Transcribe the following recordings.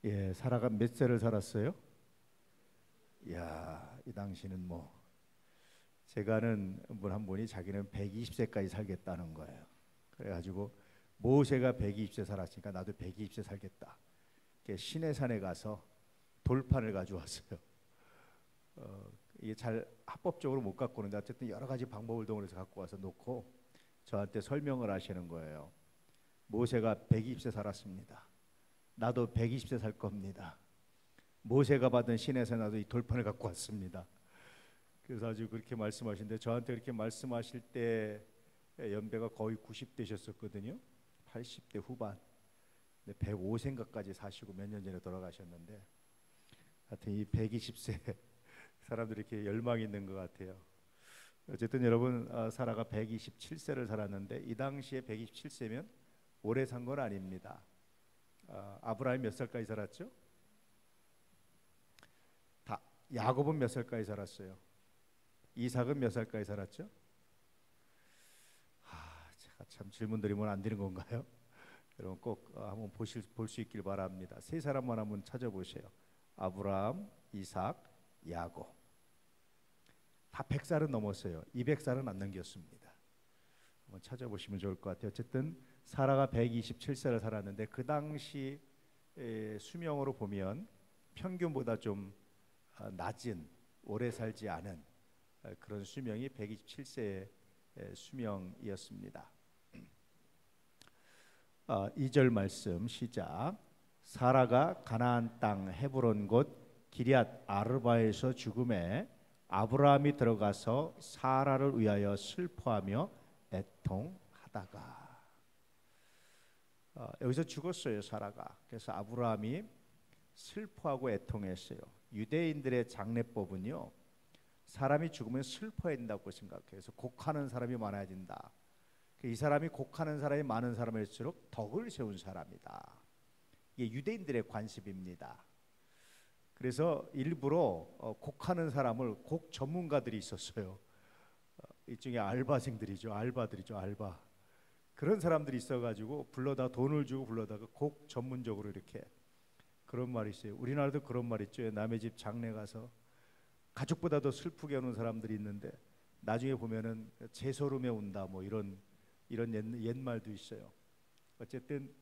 예, 사라가 몇 세를 살았어요? 이야, 이 당시는 뭐 제가 아는 분 한 분이 자기는 120세까지 살겠다는 거예요. 그래가지고 모세가 120세 살았으니까 나도 120세 살겠다. 시내산에 가서 돌판을 가져왔어요. 이게 잘 합법적으로 못 갖고 오는데 어쨌든 여러 가지 방법을 동원해서 갖고 와서 놓고 저한테 설명을 하시는 거예요. 모세가 120세 살았습니다. 나도 120세 살 겁니다. 모세가 받은 신에서 나도 이 돌판을 갖고 왔습니다. 그래서 아주 그렇게 말씀하시는데 저한테 그렇게 말씀하실 때 연배가 거의 90대셨었거든요. 80대 후반. 105세인가까지 사시고 몇 년 전에 돌아가셨는데 하여튼 이 120세 사람들이 이렇게 열망이 있는 것 같아요. 어쨌든 여러분 사라가 127세를 살았는데 이 당시에 127세면 오래 산 건 아닙니다. 아브라함이 몇 살까지 살았죠? 다 야곱은 몇 살까지 살았어요? 이삭은 몇 살까지 살았죠? 제가 참 질문 드리면 안 되는 건가요? 여러분 꼭 한번 볼 수 있길 바랍니다. 세 사람만 한번 찾아보세요. 아브라함, 이삭, 야곱. 다 100살은 넘었어요. 200살은 안 넘겼습니다. 한번 찾아보시면 좋을 것 같아요. 어쨌든 사라가 127세를 살았는데 그 당시 수명으로 보면 평균보다 좀 낮은 오래 살지 않은 그런 수명이 127세의 수명이었습니다. 2절 말씀 시작. 사라가 가나안 땅 헤브론 곳 기럇 아르바에서 죽음에 아브라함이 들어가서 사라를 위하여 슬퍼하며 애통하다가 여기서 죽었어요. 사라가. 그래서 아브라함이 슬퍼하고 애통했어요. 유대인들의 장례법은요, 사람이 죽으면 슬퍼해야 된다고 생각해요. 그래서 곡하는 사람이 많아진다. 이 사람이 곡하는 사람이 많은 사람일수록 덕을 세운 사람이다. 이게 유대인들의 관습입니다. 그래서 일부러 곡하는 사람을 곡 전문가들이 있었어요. 일종의 알바생들이죠. 알바들이죠. 알바. 그런 사람들이 있어가지고 불러다 돈을 주고 불러다가 곡 전문적으로 이렇게 그런 말이 있어요. 우리나라도 그런 말 있죠. 남의 집 장례 가서 가족보다 더 슬프게 오는 사람들이 있는데 나중에 보면은 제소름에 온다 뭐 이런 옛말도 있어요. 어쨌든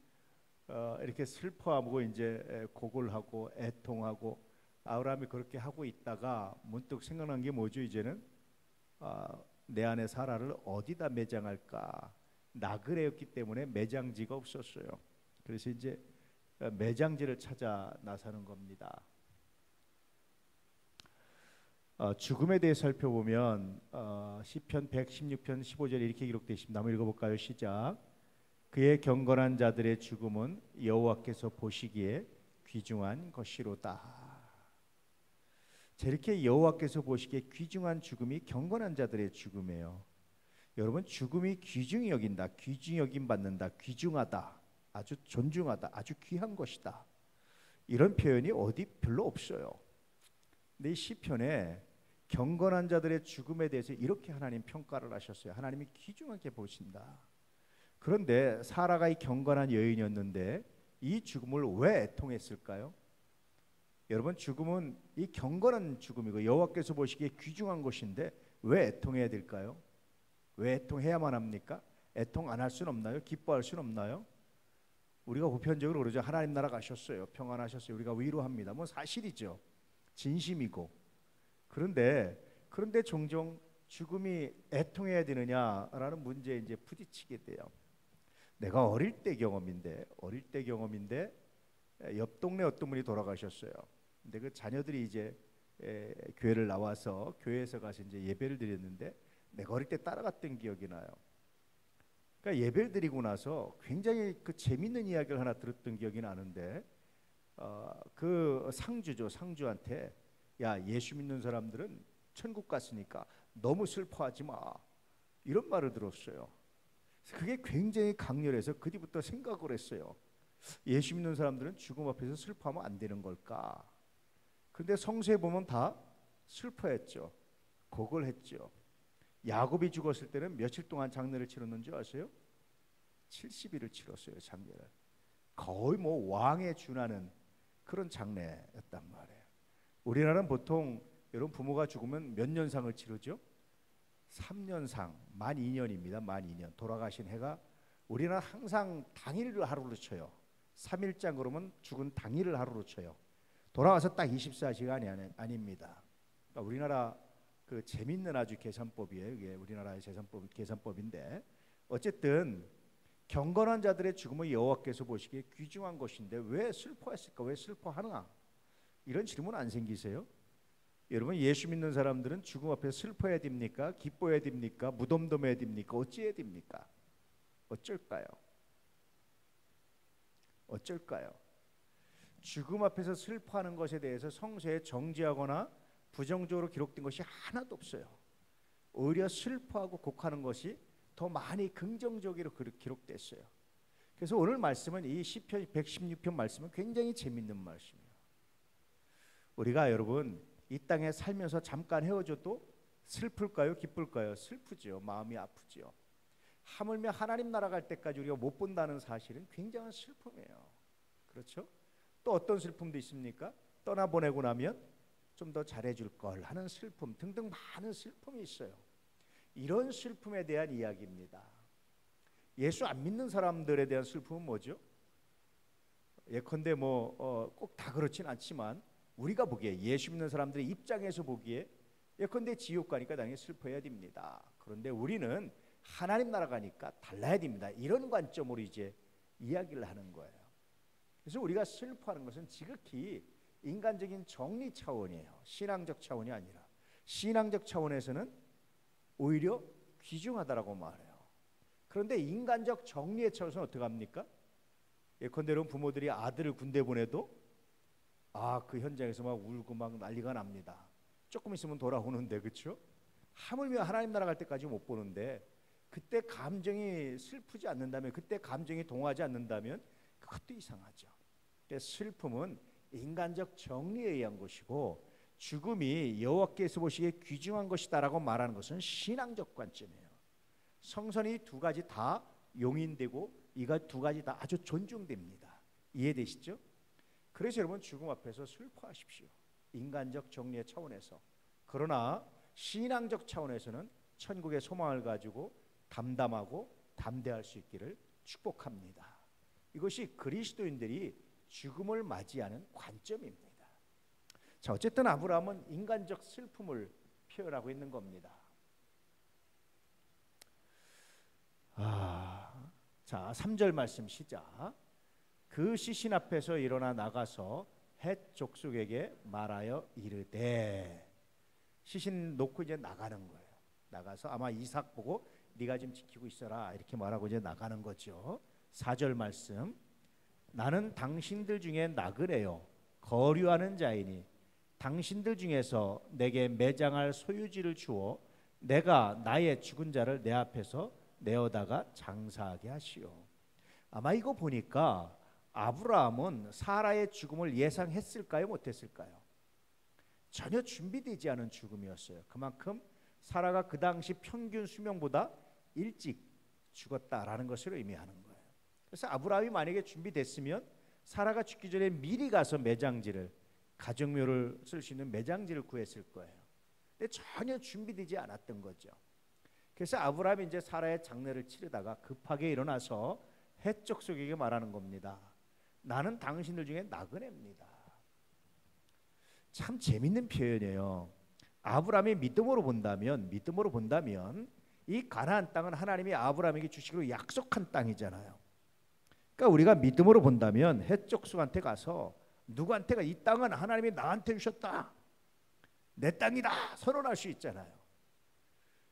이렇게 슬퍼하고 이제 곡을 하고 애통하고 아브라함이 그렇게 하고 있다가 문득 생각난 게 뭐죠? 이제는 내 아내 사라를 어디다 매장할까? 나그네였기 때문에 매장지가 없었어요. 그래서 이제 매장지를 찾아 나서는 겁니다. 죽음에 대해 살펴보면 시편 116편 15절에 이렇게 기록되어 있습니다. 한번 읽어볼까요? 시작. 그의 경건한 자들의 죽음은 여호와께서 보시기에 귀중한 것이로다. 이렇게 여호와께서 보시기에 귀중한 죽음이 경건한 자들의 죽음이에요. 여러분 죽음이 귀중히 여긴다, 귀중히 여김 받는다, 귀중하다, 아주 존중하다, 아주 귀한 것이다. 이런 표현이 어디 별로 없어요. 근데 이 시편에 경건한 자들의 죽음에 대해서 이렇게 하나님 평가를 하셨어요. 하나님이 귀중하게 보신다. 그런데 사라가 이 경건한 여인이었는데 이 죽음을 왜 애통했을까요? 여러분 죽음은 이 경건한 죽음이고 여호와께서 보시기에 귀중한 것인데 왜 애통해야 될까요? 왜 애통해야만 합니까? 애통 안 할 수는 없나요? 기뻐할 수는 없나요? 우리가 보편적으로 그러죠. 하나님 나라 가셨어요. 평안하셨어요. 우리가 위로합니다. 뭐 사실이죠. 진심이고. 그런데 종종 죽음이 애통해야 되느냐라는 문제에 이제 부딪히게 돼요. 내가 어릴 때 경험인데 옆 동네 어떤 분이 돌아가셨어요. 근데 그 자녀들이 이제 교회를 나와서 교회에서 가서 이제 예배를 드렸는데 내가 어릴 때 따라갔던 기억이 나요. 그러니까 예배를 드리고 나서 굉장히 그 재밌는 이야기를 하나 들었던 기억이 나는데 그 상주한테 야, 예수 믿는 사람들은 천국 갔으니까 너무 슬퍼하지 마, 이런 말을 들었어요. 그게 굉장히 강렬해서 그 뒤부터 생각을 했어요. 예수 믿는 사람들은 죽음 앞에서 슬퍼하면 안 되는 걸까? 근데 성서에 보면 다 슬퍼했죠. 곡을 했죠. 야곱이 죽었을 때는 며칠 동안 장례를 치렀는지 아세요? 70일을 치렀어요. 장례를. 거의 뭐 왕에 준하는 그런 장례였단 말이에요. 우리나라는 보통 여러분 부모가 죽으면 몇 년상을 치르죠? 3년상, 만 2년입니다. 만 2년. 돌아가신 해가 우리나라 항상 당일을 하루로 쳐요. 3일장 그러면 죽은 당일을 하루로 쳐요. 돌아와서 딱 24시간이 아닙니다. 그러니까 우리나라 그 재밌는 아주 계산법이에요. 이게 우리나라의 계산법인데 어쨌든 경건한 자들의 죽음을 여호와께서 보시기에 귀중한 것인데 왜 슬퍼했을까? 왜 슬퍼하나? 이런 질문 안 생기세요? 여러분 예수 믿는 사람들은 죽음 앞에 슬퍼해야 됩니까? 기뻐해야 됩니까? 무덤덤해야 됩니까? 어찌해야 됩니까? 어쩔까요? 어쩔까요? 죽음 앞에서 슬퍼하는 것에 대해서 성서에 정죄하거나 부정적으로 기록된 것이 하나도 없어요. 오히려 슬퍼하고 곡하는 것이 더 많이 긍정적으로 기록됐어요. 그래서 오늘 말씀은 이 시편 116편 말씀은 굉장히 재밌는 말씀이에요. 우리가 여러분 이 땅에 살면서 잠깐 헤어져도 슬플까요? 기쁠까요? 슬프죠. 마음이 아프죠. 하물며 하나님 나라 갈 때까지 우리가 못 본다는 사실은 굉장한 슬픔이에요. 그렇죠? 또 어떤 슬픔도 있습니까? 떠나보내고 나면 좀 더 잘해줄 걸 하는 슬픔 등등 많은 슬픔이 있어요. 이런 슬픔에 대한 이야기입니다. 예수 안 믿는 사람들에 대한 슬픔은 뭐죠? 예컨대 꼭 다 그렇진 않지만 우리가 보기에 예수 믿는 사람들의 입장에서 보기에 예컨대 지옥 가니까 당연히 슬퍼해야 됩니다. 그런데 우리는 하나님 나라 가니까 달라야 됩니다. 이런 관점으로 이제 이야기를 하는 거예요. 그래서 우리가 슬퍼하는 것은 지극히 인간적인 정리 차원이에요. 신앙적 차원이 아니라 신앙적 차원에서는 오히려 귀중하다라고 말해요. 그런데 인간적 정리의 차원에서는 어떻게 합니까? 예컨대 여러분 부모들이 아들을 군대 보내도 그 현장에서 막 울고 막 난리가 납니다. 조금 있으면 돌아오는데 그렇죠? 하물며 하나님 나라 갈 때까지 못 보는데 그때 감정이 슬프지 않는다면 그때 감정이 동하지 않는다면 그것도 이상하죠. 슬픔은 인간적 정리에 의한 것이고 죽음이 여호와께서 보시기에 귀중한 것이다라고 말하는 것은 신앙적 관점이에요. 성선이 두 가지 다 용인되고 이가 두 가지 다 아주 존중됩니다. 이해되시죠? 그래서 여러분 죽음 앞에서 슬퍼하십시오. 인간적 정리의 차원에서. 그러나 신앙적 차원에서는 천국의 소망을 가지고 담담하고 담대할 수 있기를 축복합니다. 이것이 그리스도인들이 죽음을 맞이하는 관점입니다. 자, 어쨌든 아브라함은 인간적 슬픔을 표현하고 있는 겁니다. 자, 3절 말씀 시작. 그 시신 앞에서 일어나 나가서 헷 족속에게 말하여 이르되, 시신 놓고 이제 나가는 거예요. 나가서 아마 이삭 보고 네가 좀 지키고 있어라 이렇게 말하고 이제 나가는 거죠. 4절 말씀. 나는 당신들 중에 나그네요 거류하는 자이니 당신들 중에서 내게 매장할 소유지를 주어 내가 나의 죽은 자를 내 앞에서 내어다가 장사하게 하시오. 아마 이거 보니까 아브라함은 사라의 죽음을 예상했을까요? 못했을까요? 전혀 준비되지 않은 죽음이었어요. 그만큼 사라가 그 당시 평균 수명보다 일찍 죽었다라는 것을 의미하는 거예요. 그래서 아브라함이 만약에 준비됐으면 사라가 죽기 전에 미리 가서 매장지를 가정묘를 쓸 수 있는 매장지를 구했을 거예요. 근데 전혀 준비되지 않았던 거죠. 그래서 아브라함이 이제 사라의 장례를 치르다가 급하게 일어나서 헷 족속에게 말하는 겁니다. 나는 당신들 중에 나그네입니다. 참 재밌는 표현이에요. 아브라함이 믿음으로 본다면 이 가나안 땅은 하나님이 아브라함에게 주시기로 약속한 땅이잖아요. 그러니까 우리가 믿음으로 본다면 헷 족속한테 가서 누구한테가 이 땅은 하나님이 나한테 주셨다, 내 땅이다 선언할 수 있잖아요.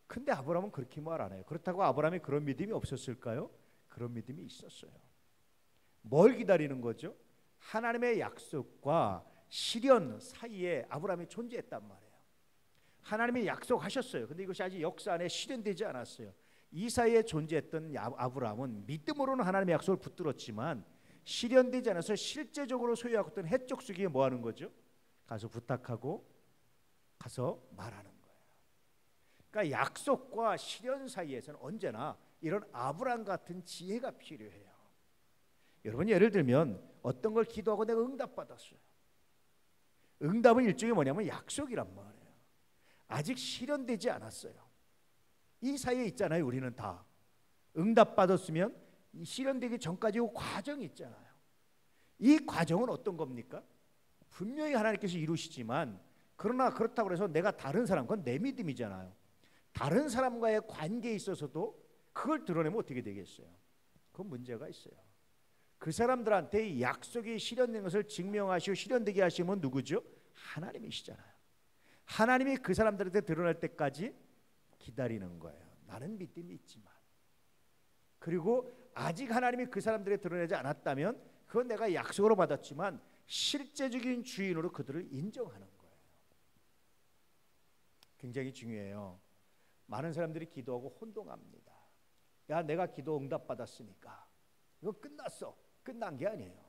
근데 아브라함은 그렇게 말 안 해요. 그렇다고 아브라함이 그런 믿음이 없었을까요? 그런 믿음이 있었어요. 뭘 기다리는 거죠? 하나님의 약속과 시련 사이에 아브라함이 존재했단 말이에요. 하나님이 약속하셨어요. 근데 이것이 아직 역사 안에 실현되지 않았어요. 이 사이에 존재했던 아브라함은 믿음으로는 하나님의 약속을 붙들었지만 실현되지 않아서 실제적으로 소유하고 있던 헷 족속이 뭐 하는 거죠? 가서 부탁하고 가서 말하는 거예요. 그러니까 약속과 실현 사이에서는 언제나 이런 아브라함 같은 지혜가 필요해요. 여러분 예를 들면 어떤 걸 기도하고 내가 응답받았어요. 응답은 일종의 뭐냐면 약속이란 말이에요. 아직 실현되지 않았어요. 이 사이에 있잖아요. 우리는 다 응답받았으면 이 실현되기 전까지 그 과정이 있잖아요. 이 과정은 어떤 겁니까? 분명히 하나님께서 이루시지만 그러나 그렇다고 해서 내가 다른 사람, 그건 내 믿음이잖아요. 다른 사람과의 관계에 있어서도 그걸 드러내면 어떻게 되겠어요? 그건 문제가 있어요. 그 사람들한테 이 약속이 실현된 것을 증명하시고 실현되게 하시면 누구죠? 하나님이시잖아요. 하나님이 그 사람들한테 드러날 때까지 기다리는 거예요. 나는 믿음이 있지만. 그리고 아직 하나님이 그 사람들에 드러내지 않았다면 그건 내가 약속으로 받았지만 실제적인 주인으로 그들을 인정하는 거예요. 굉장히 중요해요. 많은 사람들이 기도하고 혼동합니다. 야, 내가 기도 응답받았으니까 이거 끝났어. 끝난 게 아니에요.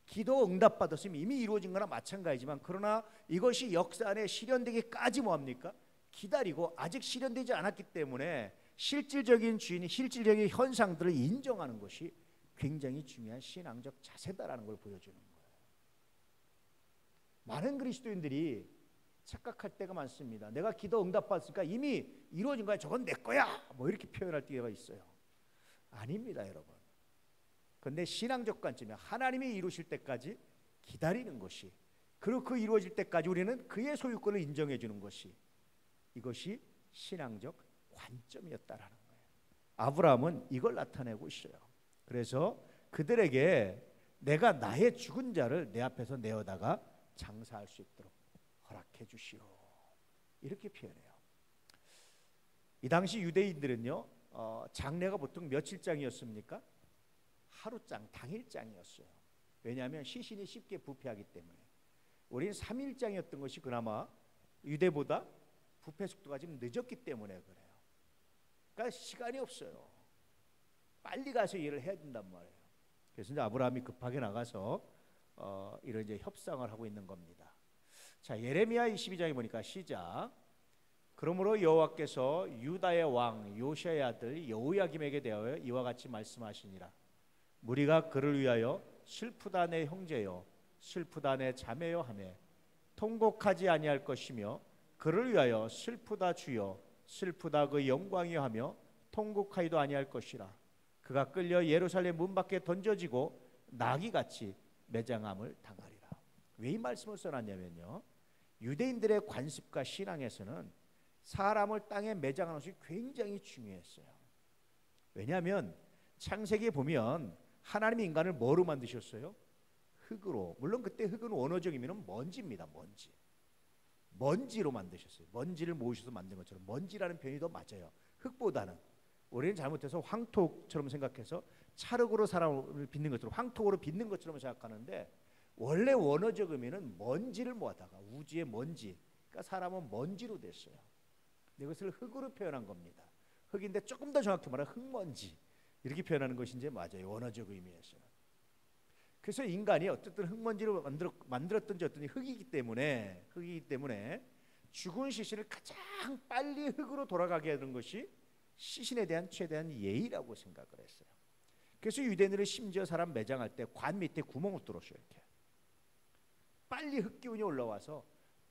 기도 응답받았으면 이미 이루어진 거나 마찬가지지만 그러나 이것이 역사 안에 실현되기까지 뭐합니까? 기다리고 아직 실현되지 않았기 때문에 실질적인 주인이 실질적인 현상들을 인정하는 것이 굉장히 중요한 신앙적 자세다라는 걸 보여주는 거예요. 많은 그리스도인들이 착각할 때가 많습니다. 내가 기도 응답받았으니까 이미 이루어진 거야. 저건 내 거야. 뭐 이렇게 표현할 때가 있어요. 아닙니다, 여러분. 그런데 신앙적 관점이 하나님이 이루실 때까지 기다리는 것이, 그리고 그 이루어질 때까지 우리는 그의 소유권을 인정해 주는 것이, 이것이 신앙적 관점이었다라는 거예요. 아브라함은 이걸 나타내고 있어요. 그래서 그들에게 내가 나의 죽은 자를 내 앞에서 내어다가 장사할 수 있도록 허락해 주시오. 이렇게 표현해요. 이 당시 유대인들은요, 장례가 보통 며칠장이었습니까? 하루장, 당일장이었어요. 왜냐하면 시신이 쉽게 부패하기 때문에. 우리는 3일장이었던 것이 그나마 유대보다 부패 속도가 좀 늦었기 때문에 그래요. 그러니까 시간이 없어요. 빨리 가서 일을 해야 된단 말이에요. 그래서 이제 아브라함이 급하게 나가서 이런 이제 협상을 하고 있는 겁니다. 자, 예레미야 22장에 보니까 시작. 그러므로 여호와께서 유다의 왕 요시아의 아들 여호야김에게 대하여 이와 같이 말씀하시니라. 무리가 그를 위하여 슬프다 내 형제여, 슬프다 내 자매여 하매 통곡하지 아니할 것이며, 그를 위하여 슬프다 주여, 슬프다 그 영광이여 하며 통곡하지도 아니할 것이라. 그가 끌려 예루살렘 문 밖에 던져지고 나귀같이 매장함을 당하리라. 왜 이 말씀을 써놨냐면요, 유대인들의 관습과 신앙에서는 사람을 땅에 매장하는 것이 굉장히 중요했어요. 왜냐하면 창세기에 보면 하나님이 인간을 뭐로 만드셨어요? 흙으로. 물론 그때 흙은 원어적 의미는 먼지입니다. 먼지로 만드셨어요. 먼지를 모으셔서 만든 것처럼. 먼지라는 표현이 더 맞아요. 흙보다는. 우리는 잘못해서 황토처럼 생각해서 찰흙으로 사람을 빚는 것처럼, 황토로 빚는 것처럼 생각하는데, 원래 원어적 의미는 먼지를 모아다가 우주의 먼지, 그러니까 사람은 먼지로 됐어요. 이것을 흙으로 표현한 겁니다. 흙인데 조금 더 정확히 말하면 흙먼지, 이렇게 표현하는 것이 이제 맞아요. 원어적 의미에서는. 그래서 인간이 어쨌든 흙먼지로 만들었든지 어떤 흙이기 때문에 죽은 시신을 가장 빨리 흙으로 돌아가게 하는 것이 시신에 대한 최대한 예의라고 생각을 했어요. 그래서 유대인들은 심지어 사람 매장할 때 관 밑에 구멍을 뚫었어요. 이렇게 빨리 흙 기운이 올라와서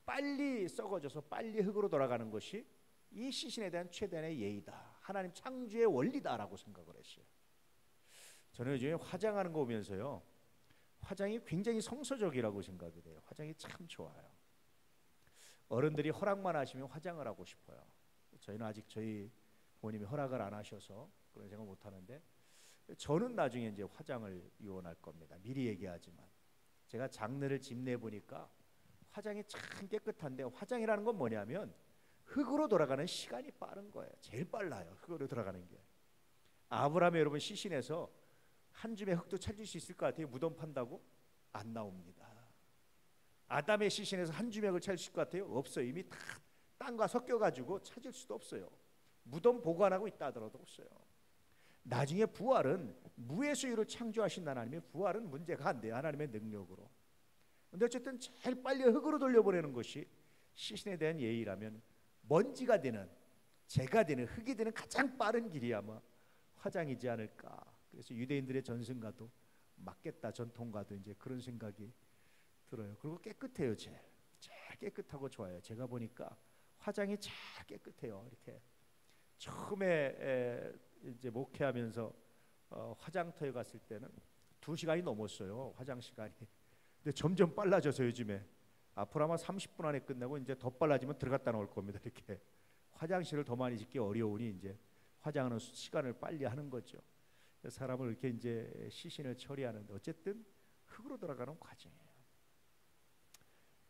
빨리 썩어져서 빨리 흙으로 돌아가는 것이 이 시신에 대한 최대한의 예의다, 하나님 창조의 원리다라고 생각을 했어요. 저는 요즘에 화장하는 거 보면서요, 화장이 굉장히 성서적이라고 생각이 돼요. 화장이 참 좋아요. 어른들이 허락만 하시면 화장을 하고 싶어요. 저희는 아직 저희 부모님이 허락을 안 하셔서 그런 생각 못 하는데, 저는 나중에 이제 화장을 유언할 겁니다. 미리 얘기하지만 제가 장르를 집내 보니까 화장이 참 깨끗한데, 화장이라는 건 뭐냐면 흙으로 돌아가는 시간이 빠른 거예요. 제일 빨라요, 흙으로 돌아가는 게. 아브라함이 여러분 시신에서 한 줌의 흙도 찾을 수 있을 것 같아요? 무덤 판다고? 안 나옵니다. 아담의 시신에서 한 줌의 흙을 찾을 수 있을 것 같아요? 없어요. 이미 다 땅과 섞여가지고 찾을 수도 없어요. 무덤 보관하고 있다 하더라도 없어요. 나중에 부활은 무의 수유로 창조하신 하나님의 부활은 문제가 안 돼요. 하나님의 능력으로. 근데 어쨌든 제일 빨리 흙으로 돌려보내는 것이 시신에 대한 예의라면, 먼지가 되는, 재가 되는, 흙이 되는 가장 빠른 길이 아마 화장이지 않을까. 그래서 유대인들의 전승가도 맞겠다. 전통과도 이제 그런 생각이 들어요. 그리고 깨끗해요. 제일 깨끗하고 좋아요. 제가 보니까 화장이 제일 깨끗해요. 이렇게 처음에 이제 목회하면서 화장터에 갔을 때는 2시간이 넘었어요. 화장 시간이. 근데 점점 빨라져서 요즘에 앞으로 아마 30분 안에 끝나고 이제 더 빨라지면 들어갔다 나올 겁니다. 이렇게 화장실을 더 많이 짓기 어려우니 이제 화장하는 시간을 빨리 하는 거죠. 사람을 이렇게 이제 시신을 처리하는데 어쨌든 흙으로 들어가는 과정이에요.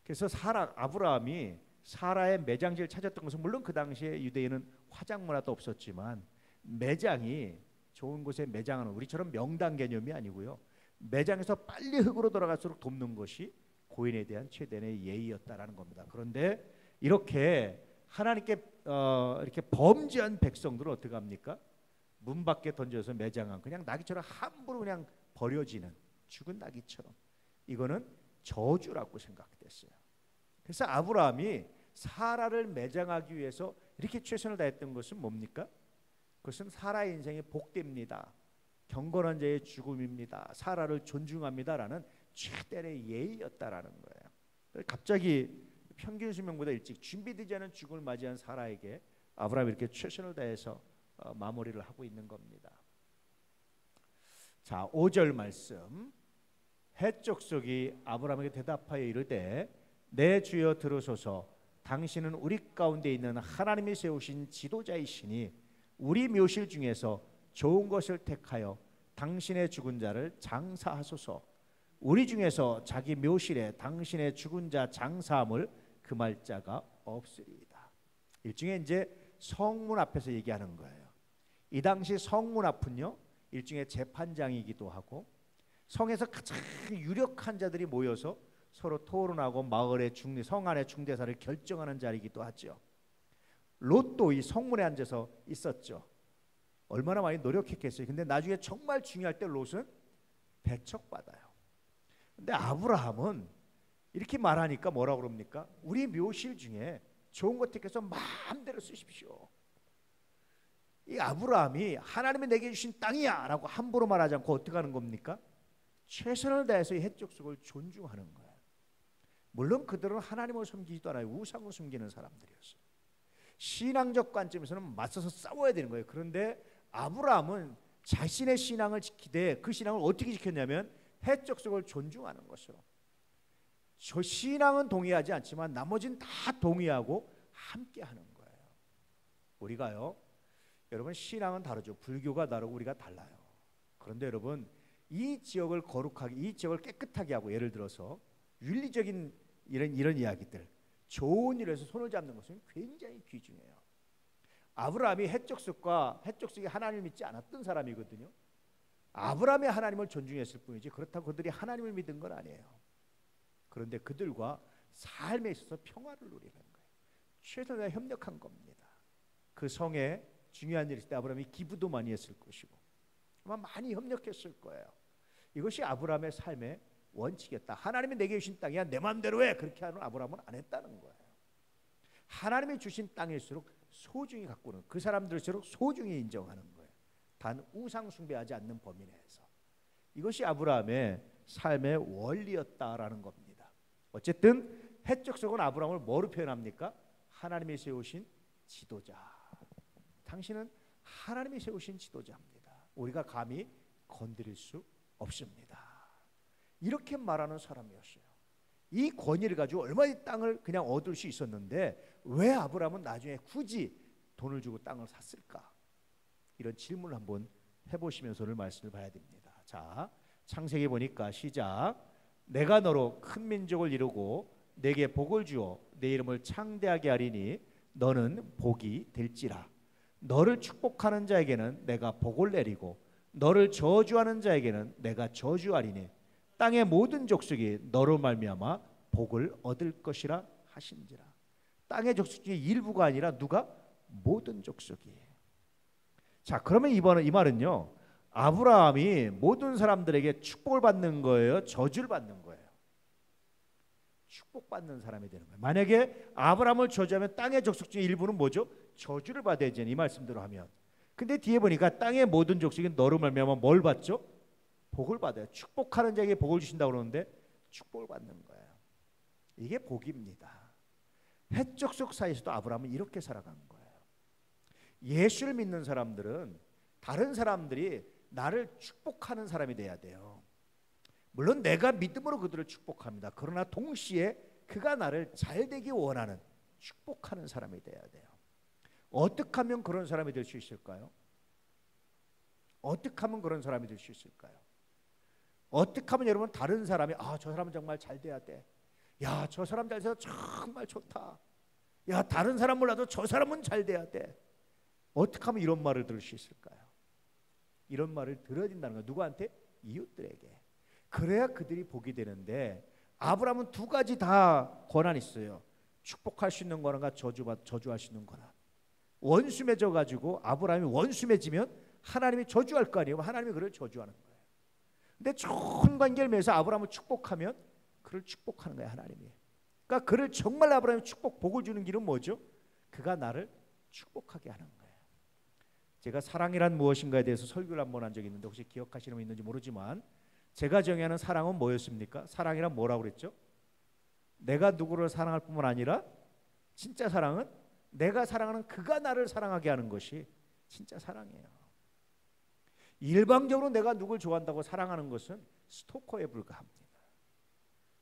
그래서 아브라함이 사라의 매장지를 찾았던 것은 물론 그 당시에 유대인은 화장 문화도 없었지만 매장이 좋은 곳에 매장하는 우리처럼 명당 개념이 아니고요. 매장에서 빨리 흙으로 돌아갈수록 돕는 것이 고인에 대한 최대의 예의였다라는 겁니다. 그런데 이렇게 하나님께 이렇게 범죄한 백성들은 어떻게 합니까? 문 밖에 던져서 매장한 그냥 나귀처럼 함부로 그냥 버려지는 죽은 나귀처럼 이거는 저주라고 생각됐어요. 그래서 아브라함이 사라를 매장하기 위해서 이렇게 최선을 다했던 것은 뭡니까? 그것은 사라의 인생의 복됩니다. 경건한 자의 죽음입니다. 사라를 존중합니다라는 최대의 예의였다라는 거예요. 갑자기 평균 수명보다 일찍 준비되지 않은 죽음을 맞이한 사라에게 아브라함이 이렇게 최선을 다해서 마무리를 하고 있는 겁니다. 자, 5절 말씀. 헷 족속이 아브라함에게 대답하여 이르되 내 주여 들으소서. 당신은 우리 가운데 있는 하나님이 세우신 지도자이시니 우리 묘실 중에서 좋은 것을 택하여 당신의 죽은 자를 장사하소서. 우리 중에서 자기 묘실에 당신의 죽은 자 장사함을 금할 자가 없으리이다. 일종의 이제 성문 앞에서 얘기하는 거예요. 이 당시 성문 앞은요 일종의 재판장이기도 하고 성에서 가장 유력한 자들이 모여서 서로 토론하고 마을의 중대, 성 안의 중대사를 결정하는 자리이기도 하죠. 롯도 이 성문에 앉아서 있었죠. 얼마나 많이 노력했겠어요. 근데 나중에 정말 중요할 때 롯은 배척받아요. 근데 아브라함은 이렇게 말하니까 뭐라고 그럽니까? 우리 묘실 중에 좋은 것 택해서 마음대로 쓰십시오. 이 아브라함이 하나님이 내게 주신 땅이야 라고 함부로 말하지 않고 어떻게 하는 겁니까? 최선을 다해서 이 헷족속을 존중하는 거예요. 물론 그들은 하나님을 섬기지도 않아요. 우상을 섬기는 사람들이었어요. 신앙적 관점에서는 맞서서 싸워야 되는 거예요. 그런데 아브라함은 자신의 신앙을 지키되 그 신앙을 어떻게 지켰냐면 헷족속을 존중하는 것으로. 저 신앙은 동의하지 않지만 나머지는 다 동의하고 함께 하는 거예요. 우리가요, 여러분 신앙은 다르죠. 불교가 다르고 우리가 달라요. 그런데 여러분 이 지역을 거룩하게, 이 지역을 깨끗하게 하고 예를 들어서 윤리적인 이런 이야기들, 좋은 일에서 손을 잡는 것은 굉장히 귀중해요. 아브라함이 헷족속이 하나님을 믿지 않았던 사람이거든요. 아브라함이 하나님을 존중했을 뿐이지 그렇다고 그들이 하나님을 믿은 건 아니에요. 그런데 그들과 삶에 있어서 평화를 누리는 거예요. 최선을 협력한 겁니다. 그 성에 중요한 일이 있을 때 아브라함이 기부도 많이 했을 것이고 아마 많이 협력했을 거예요. 이것이 아브라함의 삶의 원칙이었다. 하나님이 내게 주신 땅이야 내 마음대로 해. 그렇게 하는 아브라함은 안 했다는 거예요. 하나님이 주신 땅일수록 소중히 가꾸는, 그 사람들일수록 소중히 인정하는 거예요. 단 우상 숭배하지 않는 범위 내에서. 이것이 아브라함의 삶의 원리였다라는 겁니다. 어쨌든 헷족속은 아브라함을 뭐로 표현합니까? 하나님이 세우신 지도자. 당신은 하나님이 세우신 지도자입니다. 우리가 감히 건드릴 수 없습니다. 이렇게 말하는 사람이었어요. 이 권위를 가지고 얼마나 땅을 그냥 얻을 수 있었는데 왜 아브라함은 나중에 굳이 돈을 주고 땅을 샀을까? 이런 질문을 한번 해보시면서 오늘 말씀을 봐야 됩니다. 자, 창세기 보니까 시작. 내가 너로 큰 민족을 이루고 내게 복을 주어 내 이름을 창대하게 하리니 너는 복이 될지라. 너를 축복하는 자에게는 내가 복을 내리고 너를 저주하는 자에게는 내가 저주하리니 땅의 모든 족속이 너로 말미암아 복을 얻을 것이라 하신지라. 땅의 족속 중에 일부가 아니라 누가? 모든 족속이. 자, 그러면 이 말은요, 아브라함이 모든 사람들에게 축복을 받는 거예요, 저주를 받는 거예요? 축복받는 사람이 되는 거예요. 만약에 아브라함을 저주하면 땅의 족속 중에 일부는 뭐죠? 저주를 받아야지, 이 말씀대로 하면. 근데 뒤에 보니까 땅의 모든 족속이 너로 말미암아 뭘 받죠? 복을 받아요. 축복하는 자에게 복을 주신다고 그러는데 축복을 받는 거예요. 이게 복입니다. 해적속 사이에서도 아브라함은 이렇게 살아간 거예요. 예수를 믿는 사람들은 다른 사람들이 나를 축복하는 사람이 돼야 돼요. 물론 내가 믿음으로 그들을 축복합니다. 그러나 동시에 그가 나를 잘되기 원하는 축복하는 사람이 돼야 돼요. 어떻게 하면 그런 사람이 될 수 있을까요? 어떻게 하면 그런 사람이 될 수 있을까요? 어떻게 하면 여러분 다른 사람이 저 사람은 정말 잘 돼야 돼. 야, 저 사람 잘 돼서 정말 좋다. 야, 다른 사람 몰라도 저 사람은 잘 돼야 돼. 어떻게 하면 이런 말을 들을 수 있을까요? 이런 말을 들어야 된다는 거예요. 누구한테? 이웃들에게. 그래야 그들이 복이 되는데 아브라함은 두 가지 다 권한이 있어요. 축복할 수 있는 권한과 저주할 수 있는 권한. 원수 맺어가지고 아브라함이 원수 맺으면 하나님이 저주할 거 아니에요. 하나님이 그를 저주하는 거예요. 근데 좋은 관계를 맺어서 아브라함을 축복하면 그를 축복하는 거예요. 하나님이. 그러니까 그를 정말 아브라함이 축복 복을 주는 길은 뭐죠? 그가 나를 축복하게 하는 거예요. 제가 사랑이란 무엇인가에 대해서 설교를 한번 한 적이 있는데 혹시 기억하시는 분 있는지 모르지만 제가 정의하는 사랑은 뭐였습니까? 사랑이란 뭐라고 그랬죠? 내가 누구를 사랑할 뿐만 아니라 진짜 사랑은 내가 사랑하는 그가 나를 사랑하게 하는 것이 진짜 사랑이에요. 일방적으로 내가 누굴 좋아한다고 사랑하는 것은 스토커에 불과합니다.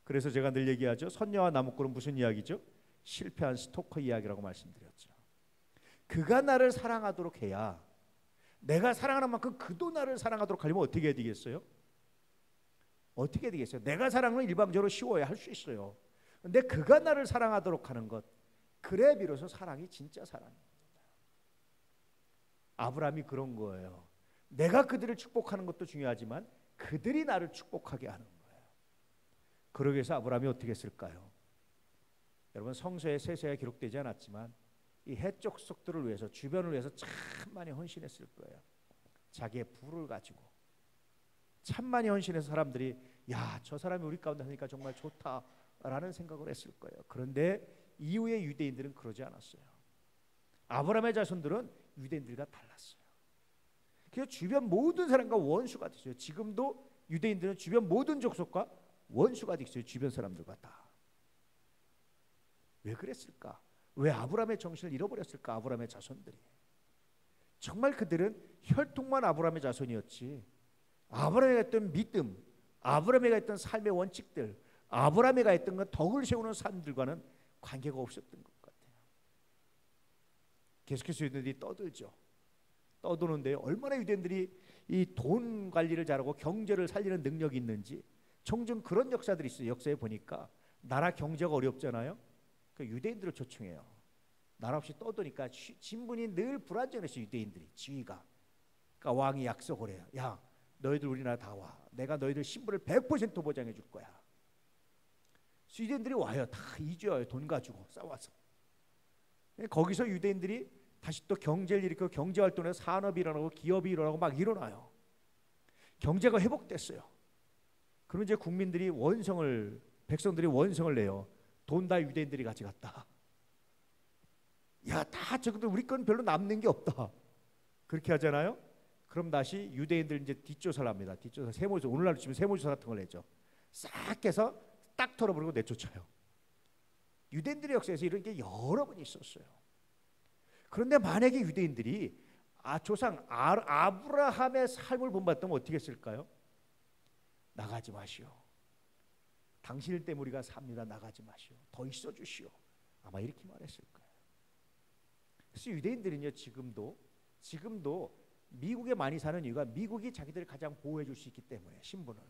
그래서 제가 늘 얘기하죠. 선녀와 나무꾼은 무슨 이야기죠? 실패한 스토커 이야기라고 말씀드렸죠. 그가 나를 사랑하도록 해야 내가 사랑하는 만큼 그도 나를 사랑하도록 하려면 어떻게 해야 되겠어요? 어떻게 해야 되겠어요? 내가 사랑은 일방적으로 쉬워야 할 수 있어요. 근데 그가 나를 사랑하도록 하는 것, 그래 비로소 사랑이 진짜 사랑입니다. 아브라함이 그런 거예요. 내가 그들을 축복하는 것도 중요하지만 그들이 나를 축복하게 하는 거예요. 그러기 위해서 아브라함이 어떻게 했을까요? 여러분 성서에 세세하게 기록되지 않았지만 이 해족속들을 위해서 주변을 위해서 참 많이 헌신했을 거예요. 자기의 부를 가지고 참 많이 헌신해서 사람들이 야, 저 사람이 우리 가운데 하니까 정말 좋다라는 생각을 했을 거예요. 그런데 이후에 유대인들은 그러지 않았어요. 아브라함의 자손들은 유대인들과 달랐어요. 그래서 주변 모든 사람과 원수가 됐어요. 지금도 유대인들은 주변 모든 족속과 원수가 됐어요. 주변 사람들과 다. 왜 그랬을까? 왜 아브라함의 정신을 잃어버렸을까? 아브라함의 자손들이. 정말 그들은 혈통만 아브라함의 자손이었지 아브라함에가 있던 믿음, 아브라함에가 있던 삶의 원칙들, 아브라함에가 있던 건 덕을 세우는 삶들과는 관계가 없었던 것 같아요. 계속해서 유대인들이 떠들죠. 떠도는데 얼마나 유대인들이 이 돈 관리를 잘하고 경제를 살리는 능력이 있는지 종종 그런 역사들이 있어요. 역사에 보니까 나라 경제가 어렵잖아요. 그 유대인들을 초청해요. 나라 없이 떠도니까 진분이 늘 불안정했어요. 유대인들이 지위가. 그러니까 왕이 약속을 해요. 야, 너희들 우리나라 다 와. 내가 너희들 신분을 100% 보장해 줄 거야. 유대인들이 와요. 다 이주해요. 돈 가지고 싸워서. 거기서 유대인들이 다시 또 경제를 일으키고 경제활동에서 산업이 일어나고 기업이 일어나고 막 일어나요. 경제가 회복됐어요. 그러면 이제 국민들이 백성들이 원성을 내요. 돈 다 유대인들이 가져갔다. 야, 다 저것들 우리 건 별로 남는 게 없다. 그렇게 하잖아요. 그럼 다시 유대인들 이제 뒷조사를 합니다. 뒷조사, 세무조사, 오늘날로 치면 세무조사 같은 걸 했죠. 싹 해서 딱 털어버리고 내쫓아요. 유대인들의 역사에서 이런 게 여러 번 있었어요. 그런데 만약에 유대인들이 조상 아브라함의 삶을 본받았다면 어떻게 했을까요? 나가지 마시오. 당신 때문에 우리가 삽니다. 나가지 마시오. 더 있어 주시오. 아마 이렇게 말했을 거예요. 그래서 유대인들은요 지금도 미국에 많이 사는 이유가 미국이 자기들을 가장 보호해 줄 수 있기 때문에 신분을.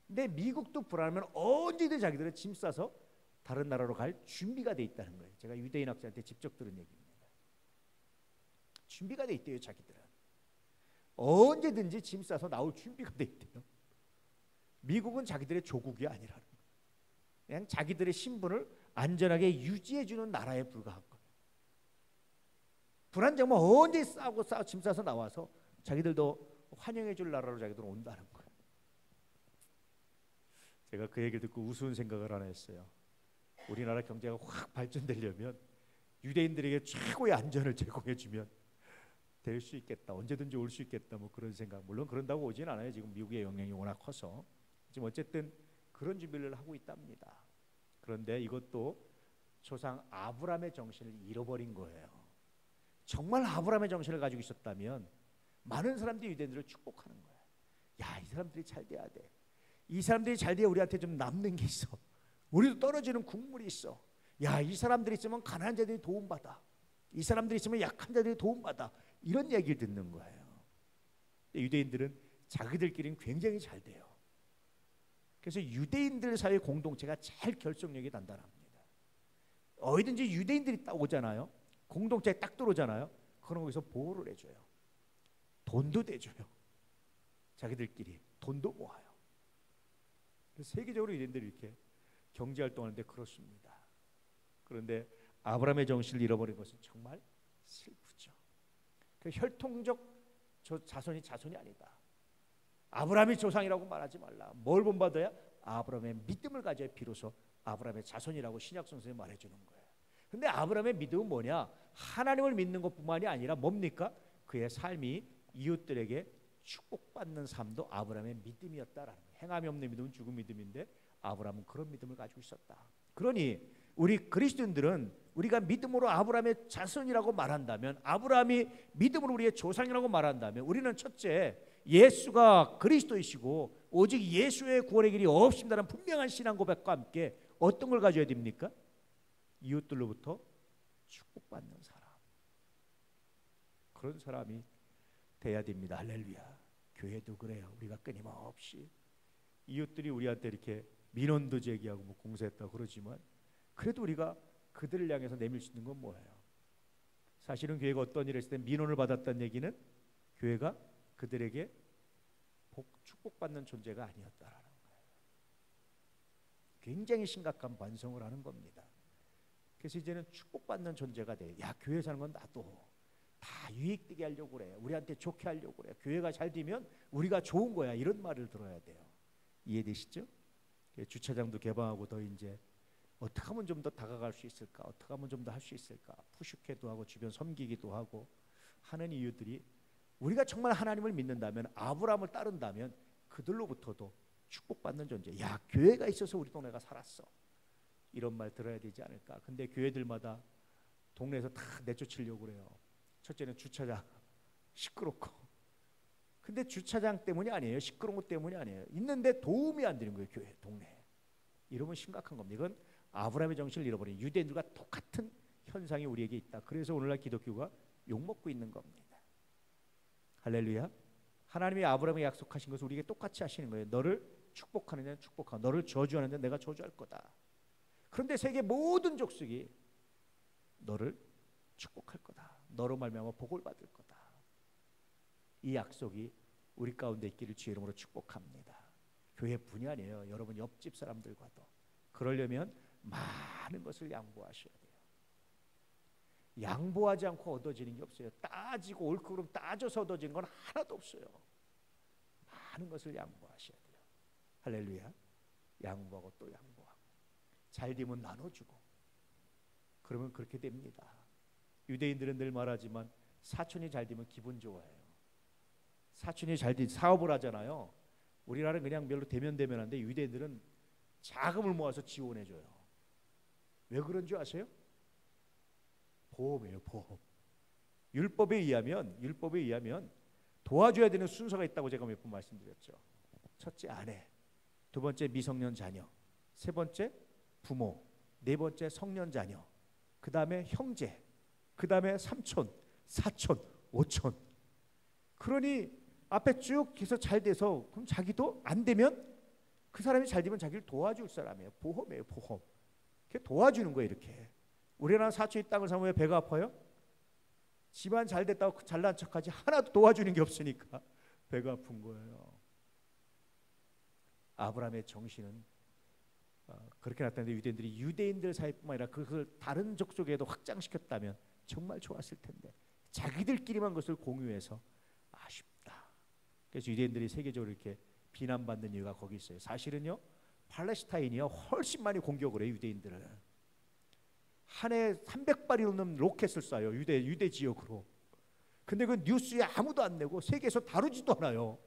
근데 미국도 불안하면 언제든 자기들은 짐 싸서 다른 나라로 갈 준비가 돼 있다는 거예요. 제가 유대인 학자한테 직접 들은 얘기입니다. 준비가 돼 있대요. 자기들은 언제든지 짐 싸서 나올 준비가 돼 있대요. 미국은 자기들의 조국이 아니라는 거예요. 그냥 자기들의 신분을 안전하게 유지해 주는 나라에 불과한 거예요. 불안정만 언제 싸고 짐 싸서 나와서 자기들도 환영해 줄 나라로 자기들은 온다는 거예요. 제가 그 얘기를 듣고 우스운 생각을 하나 했어요. 우리나라 경제가 확 발전되려면 유대인들에게 최고의 안전을 제공해 주면 될 수 있겠다, 언제든지 올 수 있겠다, 뭐 그런 생각. 물론 그런다고 오진 않아요. 지금 미국의 영향이 워낙 커서. 지금 어쨌든 그런 준비를 하고 있답니다. 그런데 이것도 조상 아브라함의 정신을 잃어버린 거예요. 정말 아브라함의 정신을 가지고 있었다면 많은 사람들이 유대인들을 축복하는 거예요. 야, 이 사람들이 잘 돼야 돼. 이 사람들이 잘 돼야 우리한테 좀 남는 게 있어. 우리도 떨어지는 국물이 있어. 야, 이 사람들이 있으면 가난한 자들이 도움받아. 이 사람들이 있으면 약한 자들이 도움받아. 이런 얘기를 듣는 거예요. 유대인들은 자기들끼리는 굉장히 잘 돼요. 그래서 유대인들 사회 공동체가 제일 결속력이 단단합니다. 어디든지 유대인들이 딱 오잖아요. 공동체에 딱 들어오잖아요. 그런 거기서 보호를 해줘요. 돈도 대줘요. 자기들끼리 돈도 모아요. 그래서 세계적으로 유대인들이 이렇게 경제활동하는데 그렇습니다. 그런데 아브라함의 정신을 잃어버린 것은 정말 슬프죠. 그 혈통적 자손이 아니다. 아브라함이 조상이라고 말하지 말라. 뭘 본받아야? 아브라함의 믿음을 가져야 비로소 아브라함의 자손이라고 신약 성경에 말해주는 거예요. 근데 아브라함의 믿음은 뭐냐? 하나님을 믿는 것뿐만이 아니라 뭡니까? 그의 삶이 이웃들에게 축복받는 삶도 아브라함의 믿음이었다라는 거예요. 행함이 없는 믿음은 죽은 믿음인데 아브라함은 그런 믿음을 가지고 있었다. 그러니 우리 그리스도인들은 우리가 믿음으로 아브라함의 자손이라고 말한다면, 아브라함이 믿음으로 우리의 조상이라고 말한다면, 우리는 첫째, 예수가 그리스도이시고 오직 예수의 구원의 길이 없습니다라는 분명한 신앙 고백과 함께 어떤 걸 가져야 됩니까? 이웃들로부터 축복받는 사람, 그런 사람이 돼야 됩니다. 할렐루야. 교회도 그래요. 우리가 끊임없이 이웃들이 우리한테 이렇게 민원도 제기하고 뭐 공세했다고 그러지만 그래도 우리가 그들을 향해서 내밀 수 있는 건 뭐예요? 사실은 교회가 어떤 일을 했을 때 민원을 받았다는 얘기는 교회가 그들에게 축복받는 존재가 아니었다라는 거예요. 굉장히 심각한 반성을 하는 겁니다. 그래서 이제는 축복받는 존재가 돼. 야, 교회 사는 건 나도 다 유익되게 하려고 그래. 우리한테 좋게 하려고 그래. 교회가 잘 되면 우리가 좋은 거야. 이런 말을 들어야 돼요. 이해되시죠? 주차장도 개방하고 더 이제 어떻게 하면 좀 더 다가갈 수 있을까? 어떻게 하면 좀 더 할 수 있을까? 푸시케도 하고 주변 섬기기도 하고 하는 이유들이, 우리가 정말 하나님을 믿는다면, 아브라함을 따른다면 그들로부터도 축복받는 존재. 야, 교회가 있어서 우리 동네가 살았어. 이런 말 들어야 되지 않을까? 근데 교회들마다 동네에서 다 내쫓으려고 그래요. 첫째는 주차장 시끄럽고. 근데 주차장 때문이 아니에요. 시끄러운 것 때문이 아니에요. 있는데 도움이 안 되는 거예요. 교회, 동네. 이러면 심각한 겁니다. 이건 아브라함의 정신을 잃어버린 유대인들과 똑같은 현상이 우리에게 있다. 그래서 오늘날 기독교가 욕먹고 있는 겁니다. 할렐루야. 하나님이 아브라함에게 약속하신 것을 우리에게 똑같이 하시는 거예요. 너를 축복하는 자는 축복하고 너를 저주하는 자는 내가 저주할 거다. 그런데 세계 모든 족속이 너를 축복할 거다. 너로 말미암아 복을 받을 거다. 이 약속이 우리 가운데 있기를 주의 이름으로 축복합니다. 교회뿐이 아니에요. 여러분 옆집 사람들과도. 그러려면 많은 것을 양보하셔야 돼요. 양보하지 않고 얻어지는 게 없어요. 따지고 옳고 그름 따져서 얻어지는 건 하나도 없어요. 많은 것을 양보하셔야 돼요. 할렐루야. 양보하고 또 양보하고 잘 되면 나눠주고, 그러면 그렇게 됩니다. 유대인들은 늘 말하지만 사촌이 잘 되면 기분 좋아해요. 사촌이 잘 되면 사업을 하잖아요. 우리나라는 그냥 별로 대면대면한데 유대인들은 자금을 모아서 지원해줘요. 왜 그런 줄 아세요? 보험이에요. 보험. 율법에 의하면 도와줘야 되는 순서가 있다고 제가 몇 번 말씀드렸죠. 첫째 아내, 두 번째 미성년 자녀, 세 번째 부모, 네 번째 성년 자녀, 그 다음에 형제, 그 다음에 삼촌, 사촌, 오촌. 그러니 앞에 쭉 해서 잘 돼서 그럼 자기도 안 되면 그 사람이 잘 되면 자기를 도와줄 사람이에요. 보험이에요. 보험. 이렇게 도와주는 거예요. 이렇게. 우리나라 사촌이 땅을 사면 배가 아파요? 집안 잘 됐다고 잘난 척하지 하나도 도와주는 게 없으니까 배가 아픈 거예요. 아브라함의 정신은 그렇게 나타났는데 유대인들이 유대인들 사이뿐만 아니라 그것을 다른 족속에도 확장시켰다면 정말 좋았을 텐데 자기들끼리만 그것을 공유해서 아쉽다. 그래서 유대인들이 세계적으로 이렇게 비난받는 이유가 거기 있어요. 사실은요, 팔레스타인이요 훨씬 많이 공격을 해요. 유대인들을 한 해 300발이 넘는 로켓을 쏴요. 유대 지역으로. 근데 그 뉴스에 아무도 안 내고 세계에서 다루지도 않아요.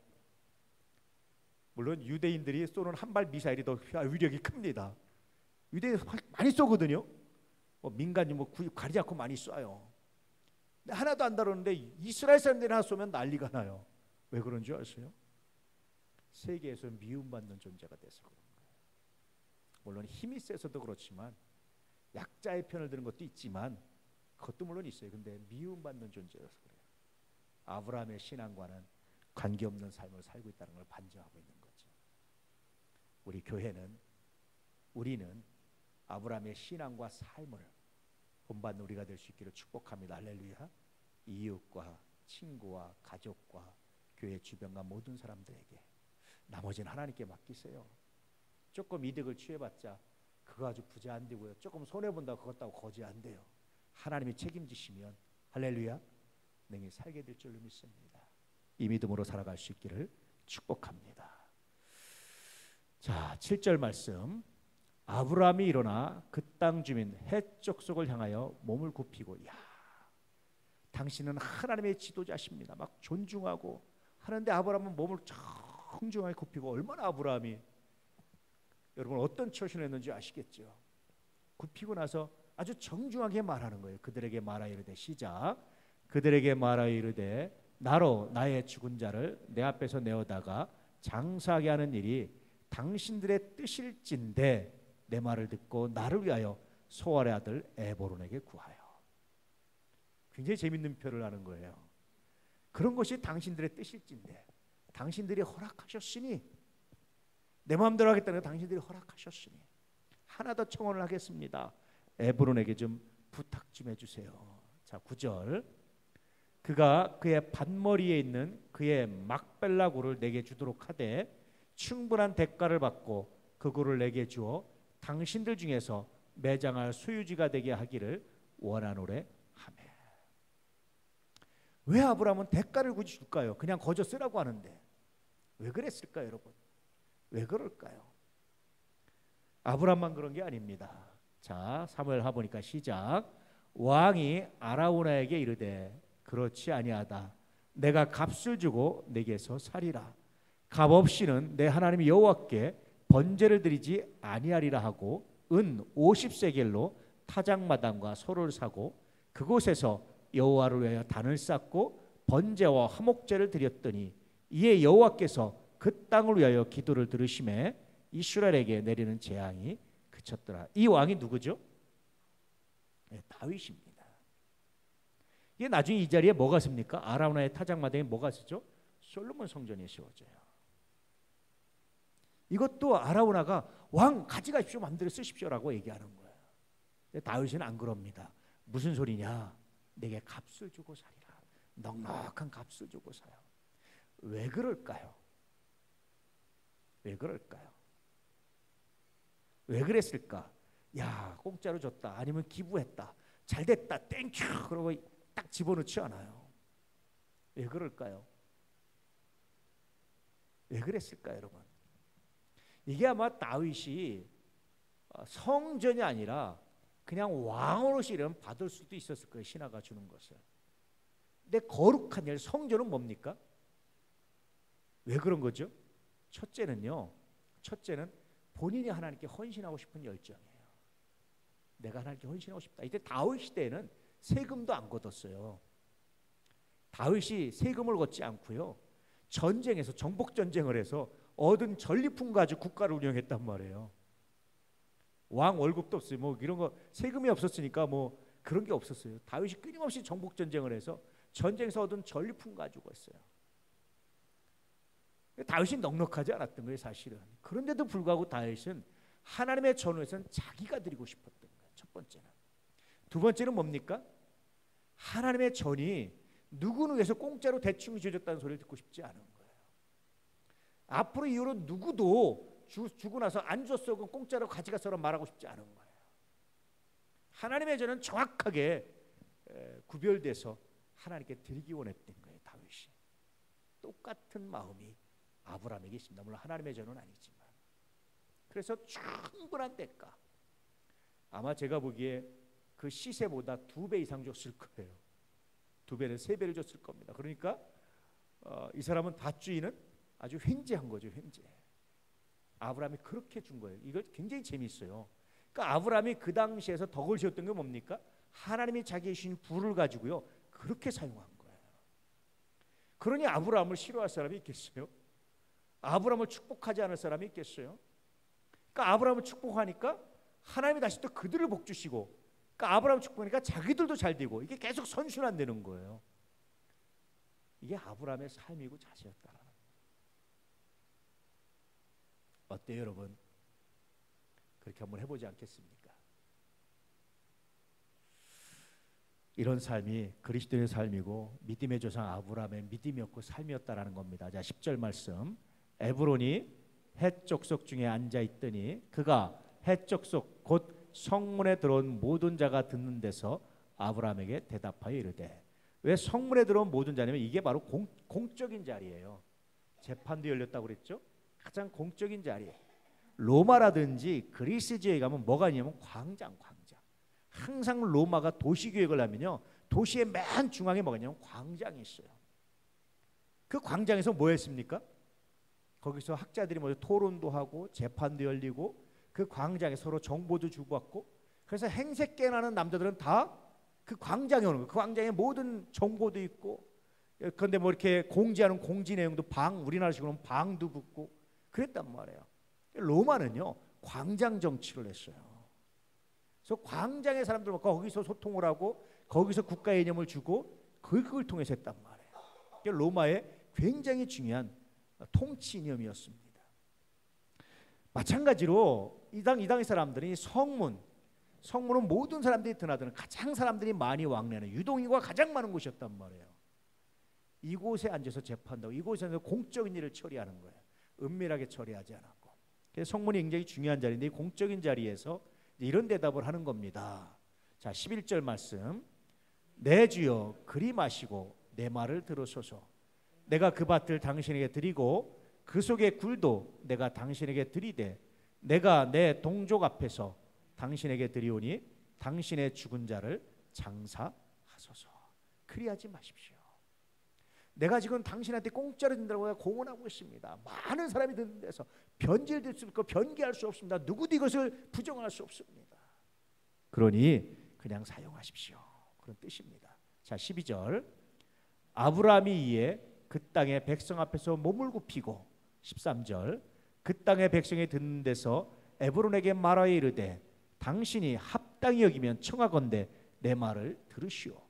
물론 유대인들이 쏘는 한 발 미사일이 더 위력이 큽니다. 유대인에서 많이 쏘거든요. 민간인 가리지 않고 많이 쏴요. 근데 하나도 안 다루는데 이스라엘 사람들이 하나 쏘면 난리가 나요. 왜 그런 줄 아세요? 세계에서 미움받는 존재가 돼서 그런 거예요. 물론 힘이 세서도 그렇지만 약자의 편을 드는 것도 있지만 그것도 물론 있어요. 근데 미움받는 존재라서 그래요. 아브라함의 신앙과는 관계없는 삶을 살고 있다는 걸 반증하고 있는 거죠. 우리 교회는, 우리는 아브라함의 신앙과 삶을 본받는 우리가 될 수 있기를 축복합니다. 할렐루야. 이웃과 친구와 가족과 교회 주변과 모든 사람들에게 나머지는 하나님께 맡기세요. 조금 이득을 취해봤자 그거 아주 부자 안 되고요. 조금 손해본다고 그것도 거지 안 돼요. 하나님이 책임지시면 할렐루야 능히 살게 될 줄로 믿습니다. 이 믿음으로 살아갈 수 있기를 축복합니다. 자, 7절 말씀. 아브라함이 일어나 그 땅 주민 헷 족속을 향하여 몸을 굽히고, 야, 당신은 하나님의 지도자십니다. 막 존중하고 하는데 아브라함은 몸을 정중하게 굽히고, 얼마나 아브라함이 여러분 어떤 처신을 했는지 아시겠죠? 굽히고 나서 아주 정중하게 말하는 거예요. 그들에게 말하여 이르되, 시작. 그들에게 말하여 이르되 나로 나의 죽은 자를 내 앞에서 내어다가 장사하게 하는 일이 당신들의 뜻일진데 내 말을 듣고 나를 위하여 소알의 아들 에보론에게 구하여. 굉장히 재밌는 표현을 하는 거예요. 그런 것이 당신들의 뜻일진데 당신들이 허락하셨으니, 내 마음대로 하겠다는 거 당신들이 허락하셨으니 하나 더 청혼을 하겠습니다. 에브론에게 좀 부탁 좀 해주세요. 자, 9절. 그가 그의 밭머리에 있는 그의 막벨라 굴을 내게 주도록 하되 충분한 대가를 받고 그 굴을 내게 주어 당신들 중에서 매장할 소유지가 되게 하기를 원하노래 하며. 왜 아브라함은 대가를 굳이 줄까요? 그냥 거저 쓰라고 하는데 왜 그랬을까요, 여러분? 왜 그럴까요? 아브라함만 그런 게 아닙니다. 자, 사무엘하 보니까 시작. 왕이 아라우나에게 이르되 그렇지 아니하다. 내가 값을 주고 내게서 살이라. 값 없이는 내 하나님 여호와께 번제를 드리지 아니하리라 하고 은 50세겔로 타작마당과 소를 사고 그곳에서 여호와를 위하여 단을 쌓고 번제와 화목제를 드렸더니 이에 여호와께서 그 땅을 위하여 기도를 들으심에 이스라엘에게 내리는 재앙이 그쳤더라. 이 왕이 누구죠? 네, 다윗입니다. 이게 나중에 이 자리에 뭐가 씁니까? 아라우나의 타작마당에 뭐가 쓰죠? 솔로몬 성전이 세워져요. 이것도 아라우나가 왕 가져가십시오, 마음대로 쓰십시오라고 얘기하는 거예요. 근데 다윗은 안 그럽니다. 무슨 소리냐? 내게 값을 주고 살이라. 넉넉한 값을 주고 사요. 왜 그럴까요? 왜 그럴까요? 왜 그랬을까? 야, 공짜로 줬다, 아니면 기부했다, 잘됐다, 땡큐, 그러고 딱 집어넣지 않아요. 왜 그럴까요? 왜 그랬을까요, 여러분? 이게 아마 다윗이 성전이 아니라 그냥 왕으로서 받을 수도 있었을 거예요, 신하가 주는 것을. 근데 거룩한 일, 성전은 뭡니까? 왜 그런 거죠? 첫째는 본인이 하나님께 헌신하고 싶은 열정이에요. 내가 하나님께 헌신하고 싶다. 이때 다윗 시대에는 세금도 안 걷었어요. 다윗이 세금을 걷지 않고요, 전쟁에서 정복 전쟁을 해서 얻은 전리품 가지고 국가를 운영했단 말이에요. 왕 월급도 없어요. 뭐 이런 거 세금이 없었으니까 뭐 그런 게 없었어요. 다윗이 끊임없이 정복 전쟁을 해서 전쟁에서 얻은 전리품 가지고 했어요. 다윗이 넉넉하지 않았던 거예요, 사실은. 그런데도 불구하고 다윗은 하나님의 전후에서는 자기가 드리고 싶었던 거예요. 첫 번째는. 두 번째는 뭡니까? 하나님의 전이 누구는 위해서 공짜로 대충 주어졌다는 소리를 듣고 싶지 않은 거예요. 앞으로 이후로 누구도 주고 나서 안 줬어, 그건 공짜로 가져가서라 말하고 싶지 않은 거예요. 하나님의 전은 정확하게 구별돼서 하나님께 드리기 원했던 거예요, 다윗이. 똑같은 마음이 아브라함에게 있습니다. 물론 하나님의 전은 아니지만. 그래서 충분한 대가, 아마 제가 보기에 그 시세보다 2배 이상 줬을 거예요. 2배는 3배를 줬을 겁니다. 그러니까 이 사람은 밭주인은 아주 횡재한 거죠. 횡재. 아브라함이 그렇게 준 거예요. 이거 굉장히 재미있어요. 그러니까 아브라함이 그 당시에서 덕을 지었던 게 뭡니까? 하나님이 자기의 주신 부를 가지고요 그렇게 사용한 거예요. 그러니 아브라함을 싫어할 사람이 있겠어요? 아브라함을 축복하지 않을 사람이 있겠어요? 그러니까 아브라함을 축복하니까 하나님이 다시 또 그들을 복 주시고, 그러니까 아브라함 축복하니까 자기들도 잘 되고, 이게 계속 선순환되는 거예요. 이게 아브라함의 삶이고 자세였다라는 거예요. 어때요, 여러분? 그렇게 한번 해보지 않겠습니까? 이런 삶이 그리스도의 삶이고 믿음의 조상 아브라함의 믿음이었고 삶이었다라는 겁니다. 자, 10절 말씀. 에브론이 헷족속 중에 앉아 있더니 그가 헷족속 곧 성문에 들어온 모든 자가 듣는 데서 아브라함에게 대답하여 이르되. 왜 성문에 들어온 모든 자냐면 이게 바로 공적인 자리예요. 재판도 열렸다고 그랬죠. 가장 공적인 자리예요. 로마라든지 그리스 지역에 가면 뭐가 있냐면 광장. 항상 로마가 도시계획을 하면요 도시의 맨 중앙에 뭐가 있냐면 광장이 있어요. 그 광장에서 뭐 했습니까? 거기서 학자들이 모여 토론도 하고 재판도 열리고 그 광장에 서로 정보도 주고받고, 그래서 행색 깨나는 남자들은 다 그 광장에 오는 거예요. 그 광장에 모든 정보도 있고, 그런데 뭐 이렇게 공지하는 공지 내용도 우리나라식으로 방도 붙고 그랬단 말이에요. 로마는요 광장 정치를 했어요. 그래서 광장의 사람들 거기서 소통을 하고 거기서 국가 이념을 주고 그걸 통해서 했단 말이에요. 로마의 굉장히 중요한 통치 이념이었습니다. 마찬가지로 이 당의 사람들이 성문은 모든 사람들이 드나드는 가장 사람들이 많이 왕래하는 유동인구가 가장 많은 곳이었단 말이에요. 이곳에 앉아서 재판하고 이곳에서 공적인 일을 처리하는 거예요. 은밀하게 처리하지 않았고. 그래서 성문이 굉장히 중요한 자리인데 이 공적인 자리에서 이런 대답을 하는 겁니다. 자, 11절 말씀. 내 주여 그리 마시고 내 말을 들으소서. 내가 그 밭을 당신에게 드리고 그 속의 굴도 내가 당신에게 드리되 내가 내 동족 앞에서 당신에게 드리오니 당신의 죽은 자를 장사하소서. 그리하지 마십시오. 내가 지금 당신한테 공짜로 든다고 공언하고 있습니다. 많은 사람이 듣는 데서 변질될 수 있고 변개할 수 없습니다. 누구도 이것을 부정할 수 없습니다. 그러니 그냥 사용하십시오. 그런 뜻입니다. 자, 12절. 아브라함이 이에 그 땅의 백성 앞에서 몸을 굽히고, 13절. 그 땅의 백성이 듣는 데서 에브론에게 말하여 이르되 당신이 합당히 여기면 청하건대 내 말을 들으시오.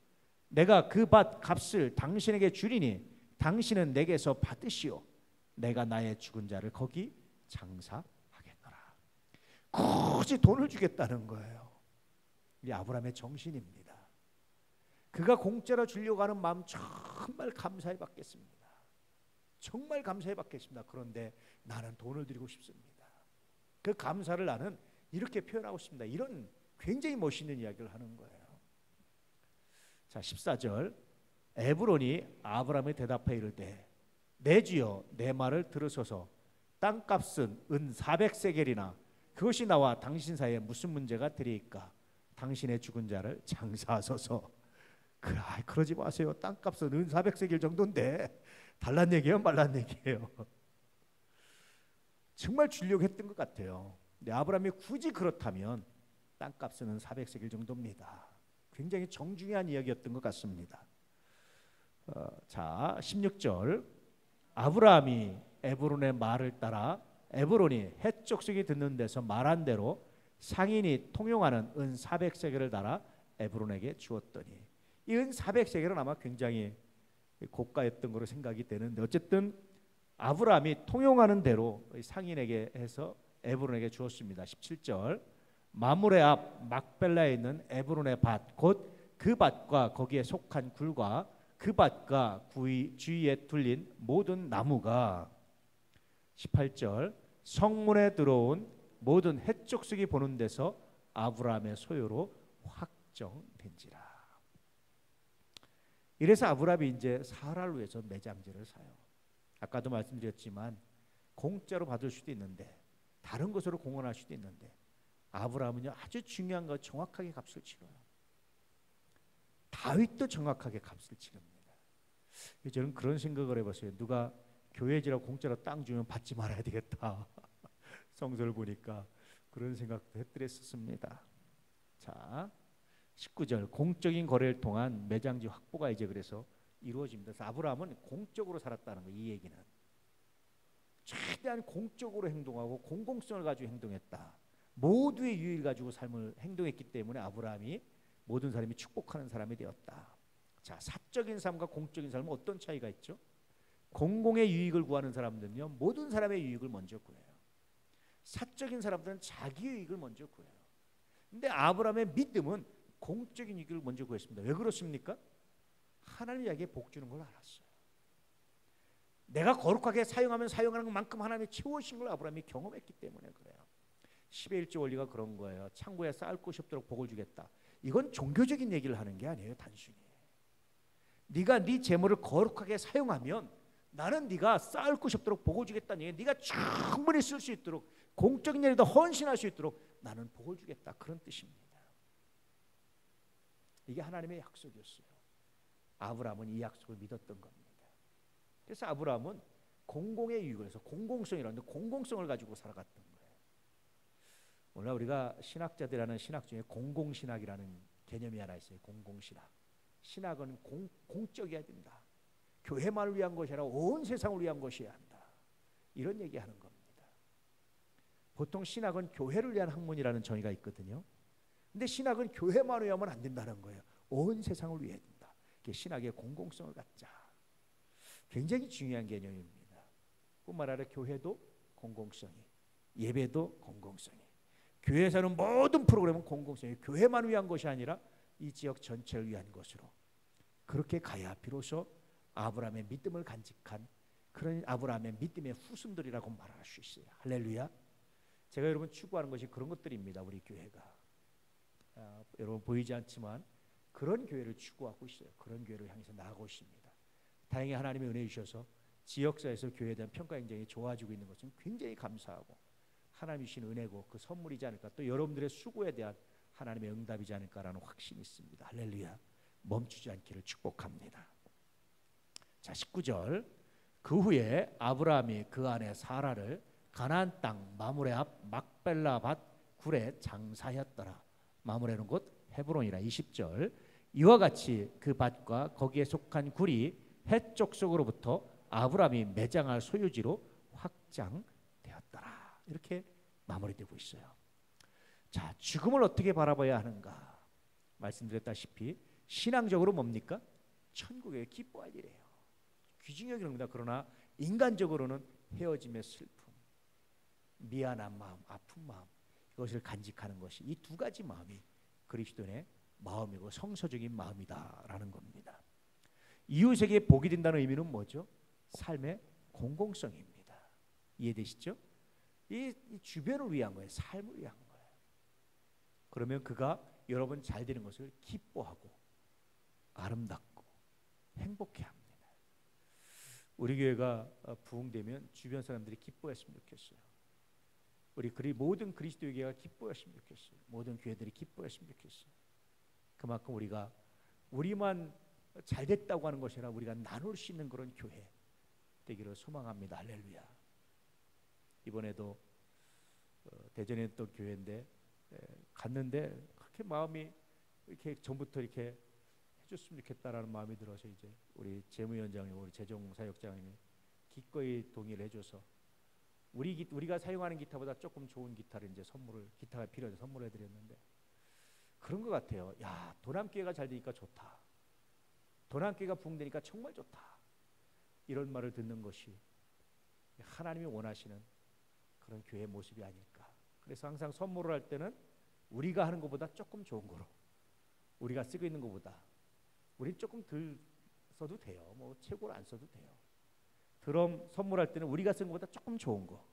내가 그 밭 값을 당신에게 주리니 당신은 내게서 받으시오. 내가 나의 죽은 자를 거기 장사하겠노라. 굳이 돈을 주겠다는 거예요. 이 아브라함의 정신입니다. 그가 공짜로 주려고 하는 마음 정말 감사히 받겠습니다. 정말 감사히 받겠습니다. 그런데 나는 돈을 드리고 싶습니다. 그 감사를 나는 이렇게 표현하고 싶습니다. 이런 굉장히 멋있는 이야기를 하는 거예요. 자, 14절. 에브론이 아브라함에 대답하여 이르되 내 주여 내 말을 들으소서. 땅값은 은 400세겔이나 그것이 나와 당신 사이에 무슨 문제가 되리이까. 당신의 죽은 자를 장사하소서. 그러지 마세요. 땅값은 은 400세겔 정도인데 달란 얘기예요, 말란 얘기예요? 정말 주려고 했던 것 같아요. 근데 아브라함이 굳이 그렇다면 땅값은 은 400세겔 정도입니다. 굉장히 정중한 이야기였던 것 같습니다. 자, 16절. 아브라함이 에브론의 말을 따라 에브론이 헷족속이 듣는 데서 말한 대로 상인이 통용하는 은 400세겔을 달아 에브론에게 주었더니, 이 은 400세겔은 아마 굉장히 고가였던 거로 생각이 되는데 어쨌든 아브라함이 통용하는 대로 상인에게 해서 에브론에게 주었습니다. 17절. 마므레 앞 막벨라에 있는 에브론의 밭 곧 그 밭과 거기에 속한 굴과 그 밭과 주위에 둘린 모든 나무가, 18절. 성문에 들어온 모든 헷족속이 보는 데서 아브라함의 소유로 확정된지라. 이래서 아브라함이 이제 사라를 위해서 매장지를 사요. 아까도 말씀드렸지만 공짜로 받을 수도 있는데 다른 것으로 공헌할 수도 있는데 아브라함은요 아주 중요한 거 정확하게 값을 치러요. 다 다윗도 정확하게 값을 치릅니다. 저는 그런 생각을 해봤어요. 누가 교회지라 공짜로 땅 주면 받지 말아야 되겠다. 성서를 보니까 그런 생각도 했더랬었습니다. 자, 19절 공적인 거래를 통한 매장지 확보가 이제 그래서 이루어집니다. 그래서 아브라함은 공적으로 살았다는 거예요. 이 얘기는 최대한 공적으로 행동하고 공공성을 가지고 행동했다. 모두의 유익을 가지고 삶을 행동했기 때문에 아브라함이 모든 사람이 축복하는 사람이 되었다. 자, 사적인 삶과 공적인 삶은 어떤 차이가 있죠? 공공의 유익을 구하는 사람들은요, 모든 사람의 유익을 먼저 구해요. 사적인 사람들은 자기의 유익을 먼저 구해요. 근데 아브라함의 믿음은 공적인 유익을 먼저 구했습니다. 왜 그렇습니까? 하나님이 자기에게 복 주는 걸 알았어요. 내가 거룩하게 사용하면 사용하는 것만큼 하나님이 채워주신 걸 아브라함이 경험했기 때문에 그래요. 10의 1조 원리가 그런 거예요. 창고에 쌓을 곳이 없도록 복을 주겠다. 이건 종교적인 얘기를 하는 게 아니에요. 단순히 네가 네 재물을 거룩하게 사용하면 나는 네가 쌓을 곳이 없도록 복을 주겠다는 얘기예요. 네가 충분히 쓸 수 있도록 공적인 일에도 헌신할 수 있도록 나는 복을 주겠다. 그런 뜻입니다. 이게 하나님의 약속이었어요. 아브라함은 이 약속을 믿었던 겁니다. 그래서 아브라함은 공공의 유익을 해서 공공성이라는데 공공성을 가지고 살아갔던 거예요. 오늘 우리가 신학자들이라는 신학 중에 공공신학이라는 개념이 하나 있어요. 공공신학. 신학은 공적이어야 된다. 교회만을 위한 것이 아니라 온 세상을 위한 것이어야 한다. 이런 얘기하는 겁니다. 보통 신학은 교회를 위한 학문이라는 정의가 있거든요. 근데 신학은 교회만 위하면 안 된다는 거예요. 온 세상을 위해야 된다. 이게 신학의 공공성을 갖자. 굉장히 중요한 개념입니다. 뿐만 아니라 교회도 공공성이, 예배도 공공성이, 교회에서는 모든 프로그램은 공공성이, 교회만 위한 것이 아니라 이 지역 전체를 위한 것으로 그렇게 가야 비로소 아브라함의 믿음을 간직한 그런 아브라함의 믿음의 후손들이라고 말할 수 있어요. 할렐루야. 제가 여러분 추구하는 것이 그런 것들입니다. 우리 교회가 여러분 보이지 않지만 그런 교회를 추구하고 있어요. 그런 교회를 향해서 나아가고 있습니다. 다행히 하나님의 은혜 주셔서 지역사에서 교회에 대한 평가 행정이 좋아지고 있는 것은 굉장히 감사하고 하나님이 주신 은혜고 그 선물이지 않을까, 또 여러분들의 수고에 대한 하나님의 응답이지 않을까라는 확신이 있습니다. 할렐루야. 멈추지 않기를 축복합니다. 자, 19절 그 후에 아브라함이 그 아내 사라를 가나안 땅 마므레 앞 막벨라 밭 굴에 장사하였더라. 마므레는 곧 헤브론이라. 20절 이와 같이 그 밭과 거기에 속한 굴이 해쪽 속으로부터 아브라함이 매장할 소유지로 확장되었더라. 이렇게 마무리되고 있어요. 자, 죽음을 어떻게 바라봐야 하는가? 말씀드렸다시피 신앙적으로 뭡니까? 천국에 기뻐할 일이에요. 귀중히 여기는 겁니다. 그러나 인간적으로는 헤어짐의 슬픔, 미안한 마음, 아픈 마음, 이것을 간직하는 것이 이 두 가지 마음이 그리스도인의 마음이고 성서적인 마음이다라는 겁니다. 이웃에게 복이 된다는 의미는 뭐죠? 삶의 공공성입니다. 이해되시죠? 이 주변을 위한 거예요. 삶을 위한 거예요. 그러면 그가 여러분 잘 되는 것을 기뻐하고 아름답고 행복해합니다. 우리 교회가 부흥되면 주변 사람들이 기뻐했으면 좋겠어요. 우리 모든 그리스도의 교회가 기뻐했으면 좋겠어요. 모든 교회들이 기뻐했으면 좋겠어요. 그만큼 우리만 잘 됐다고 하는 것이 아니라 우리가 나눌 수 있는 그런 교회 되기를 소망합니다. 할렐루야. 이번에도 대전에 있던 교회인데 갔는데 그렇게 마음이 이렇게 전부터 이렇게 해줬으면 좋겠다라는 마음이 들어서 이제 우리 재무위원장님, 우리 재정사역장님이 기꺼이 동의를 해줘서 우리가 사용하는 기타보다 조금 좋은 기타를 이제 기타가 필요해서 선물해 드렸는데 그런 것 같아요. 야, 도남교회가 잘 되니까 좋다. 도남교회가 부흥되니까 정말 좋다. 이런 말을 듣는 것이 하나님이 원하시는 그런 교회 모습이 아닐까. 그래서 항상 선물을 할 때는 우리가 하는 것보다 조금 좋은 거로, 우리가 쓰고 있는 것보다 우리 조금 덜 써도 돼요. 뭐 최고로 안 써도 돼요. 드럼 선물할 때는 우리가 쓴 것보다 조금 좋은 거.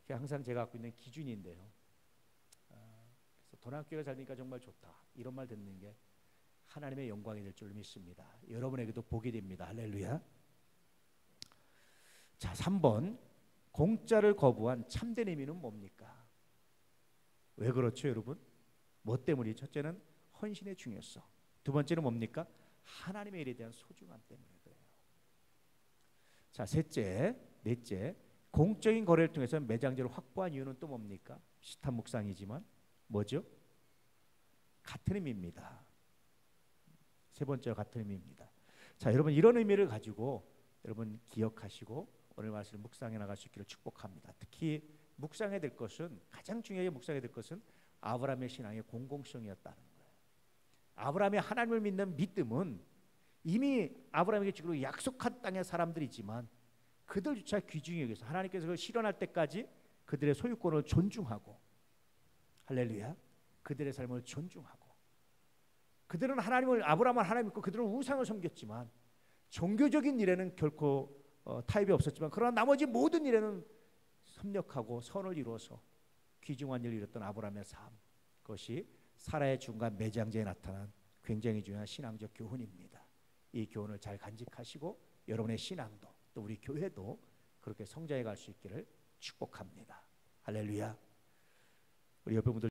그게 항상 제가 갖고 있는 기준인데요. 그래서 도남교회가 잘 되니까 정말 좋다. 이런 말 듣는 게 하나님의 영광이 될 줄 믿습니다. 여러분에게도 복이 됩니다. 할렐루야. 자, 3번 공짜를 거부한 참된 의미는 뭡니까? 왜 그렇죠, 여러분? 뭐 때문이? 첫째는 헌신의 중요성. 두 번째는 뭡니까? 하나님의 일에 대한 소중함 때문에 그래요. 자, 넷째, 공적인 거래를 통해서 매장지를 확보한 이유는 또 뭡니까? 비슷한 묵상이지만 뭐죠? 같은 의미입니다. 세 번째와 같은 의미입니다. 자, 여러분 이런 의미를 가지고 여러분 기억하시고 오늘 말씀을 묵상해 나갈 수 있기를 축복합니다. 특히 묵상해야 될 것은 가장 중요하게 묵상해야 될 것은 아브라함의 신앙의 공공성이었다는 거예요. 아브라함이 하나님을 믿는 믿음은 이미 아브라함에게 주기로 약속한 땅의 사람들이지만 그들조차 귀중히 여겨서 하나님께서 그걸 실현할 때까지 그들의 소유권을 존중하고 할렐루야 그들의 삶을 존중하고 그들은 아브라함은 하나님 믿고 그들은 우상을 섬겼지만 종교적인 일에는 결코 타협이 없었지만 그러나 나머지 모든 일에는 협력하고 선을 이루어서 귀중한 일을 이뤘던 아브라함의 삶 그것이 사라의 중간 매장제에 나타난 굉장히 중요한 신앙적 교훈입니다. 이 교훈을 잘 간직하시고 여러분의 신앙도 또 우리 교회도 그렇게 성장해 갈 수 있기를 축복합니다. 할렐루야. 우리 옆에 분들